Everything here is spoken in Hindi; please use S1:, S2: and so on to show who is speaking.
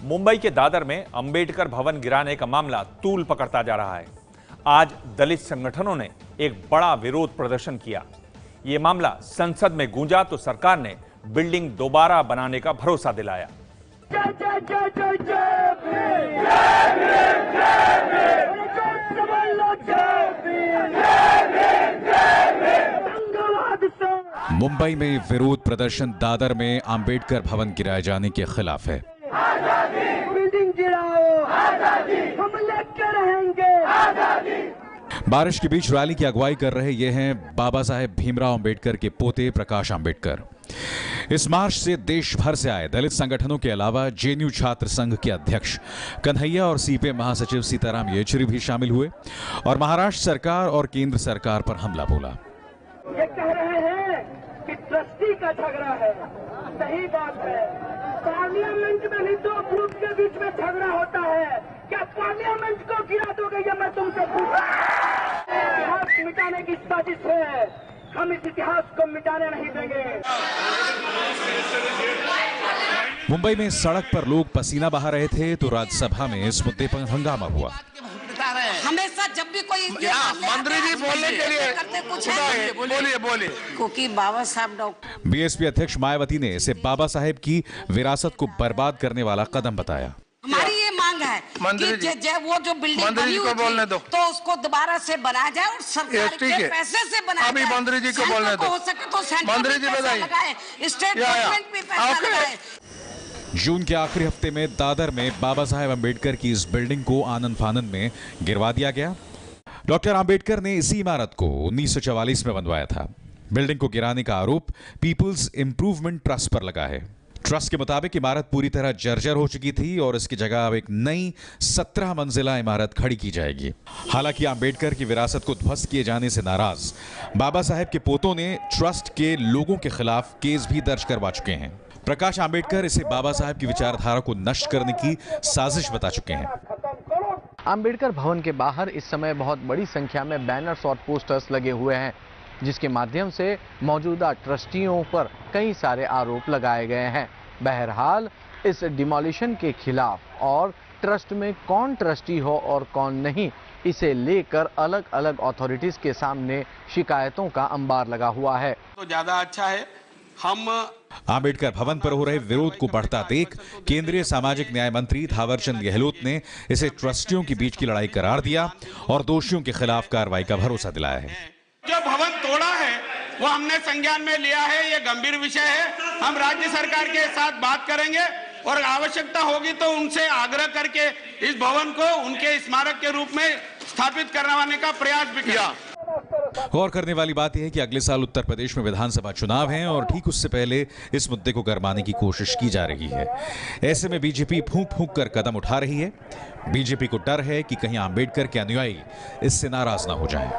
S1: मुंबई के दादर में अंबेडकर भवन गिराने का मामला तूल पकड़ता जा रहा है। आज दलित संगठनों ने एक बड़ा विरोध प्रदर्शन किया। यह मामला संसद में गूंजा तो सरकार ने बिल्डिंग दोबारा बनाने का भरोसा दिलाया।
S2: मुंबई में विरोध प्रदर्शन दादर में अंबेडकर भवन गिराए जाने के खिलाफ है।
S3: बिल्डिंग गिराओ, हम लेके रहेंगे आजादी।
S2: बारिश के बीच रैली की अगुवाई कर रहे ये हैं बाबा साहेब भीमराव अंबेडकर के पोते प्रकाश अंबेडकर। इस मार्च से देश भर से आए दलित संगठनों के अलावा जेएनयू छात्र संघ के अध्यक्ष कन्हैया और सीपीएम महासचिव सीताराम येचुरी भी शामिल हुए और महाराष्ट्र सरकार और केंद्र सरकार पर हमला बोला।
S3: ये कह रहे हैं कि ट्रस्टी का झगड़ा है, सही बात है। पार्लियामेंट में भी दो ग्रुप के बीच में झगड़ा होता है, क्या पार्लियामेंट को गिरा दोगे? ये मैं तुमसे पूछा। इतिहास मिटाने की साजिश है, हम इस इतिहास को मिटाने नहीं देंगे।
S2: मुंबई में सड़क पर लोग पसीना बहा रहे थे तो राज्यसभा में इस मुद्दे पर हंगामा हुआ।
S4: हमेशा जब भी कोई
S5: मंत्री जी बोलने के लिए बोलिए।
S4: क्योंकि बाबा साहब डॉक्टर
S2: बीएसपी अध्यक्ष मायावती ने इसे बाबा साहेब की विरासत को बर्बाद करने वाला कदम बताया।
S4: हमारी ये मांग है कि वो जो बिल्डिंग बनी हुई थी तो उसको दोबारा से बनाया जाए और सरकार के पैसे से बनाया जाए।
S5: अभी मंत्री जी को बोलने दो।
S4: हो सके तो सेंट्रल भी पैसा लगाए, स्टेट गवर्नमेंट भी पैसा लगाए।
S2: जून के आखिरी हफ्ते में दादर में बाबा साहेब अंबेडकर की इस बिल्डिंग को आनन फानन में गिरवा दिया गया। डॉक्टर अंबेडकर ने इसी इमारत को 1944 में बनवाया था। बिल्डिंग को गिराने का आरोप पीपुल्स इंप्रूवमेंट ट्रस्ट पर लगा है। ट्रस्ट के मुताबिक इमारत पूरी तरह जर्जर हो चुकी थी और इसकी जगह अब एक नई 17 मंजिला इमारत खड़ी की जाएगी। हालांकि अंबेडकर की विरासत को ध्वस्त किए जाने से नाराज बाबा साहेब के पोतों ने ट्रस्ट के लोगों के खिलाफ केस भी दर्ज करवा चुके हैं। प्रकाश अंबेडकर इसे बाबा साहेब की विचारधारा को नष्ट करने की साजिश बता चुके हैं।
S6: अंबेडकर भवन के बाहर इस समय बहुत बड़ी संख्या में बैनर्स और पोस्टर्स लगे हुए हैं, जिसके माध्यम से मौजूदा ट्रस्टियों पर कई सारे आरोप लगाए गए हैं। बहरहाल इस डिमोलिशन के खिलाफ और ट्रस्ट में कौन ट्रस्टी हो और कौन नहीं, इसे लेकर अलग अलग अथॉरिटीज के सामने शिकायतों का अंबार लगा हुआ है।
S5: तो ज्यादा अच्छा है हम
S2: अंबेडकर भवन पर हो रहे विरोध को बढ़ता देख केंद्रीय सामाजिक न्याय मंत्री थावरचंद गहलोत ने इसे ट्रस्टियों के बीच की लड़ाई करार दिया और दोषियों के खिलाफ कार्रवाई का भरोसा दिलाया है।
S5: जो भवन तोड़ा है वो हमने संज्ञान में लिया है, ये गंभीर विषय है। हम राज्य सरकार के साथ बात करेंगे और आवश्यकता होगी तो उनसे आग्रह करके इस भवन को उनके स्मारक के रूप में स्थापित करवाने का प्रयास भी किया।
S2: गौर करने वाली बात यह है कि अगले साल उत्तर प्रदेश में विधानसभा चुनाव हैं और ठीक उससे पहले इस मुद्दे को गरमाने की कोशिश की जा रही है। ऐसे में बीजेपी फूंक फूंक कर कदम उठा रही है। बीजेपी को डर है कि कहीं अंबेडकर के अनुयायी इससे नाराज ना हो जाएं।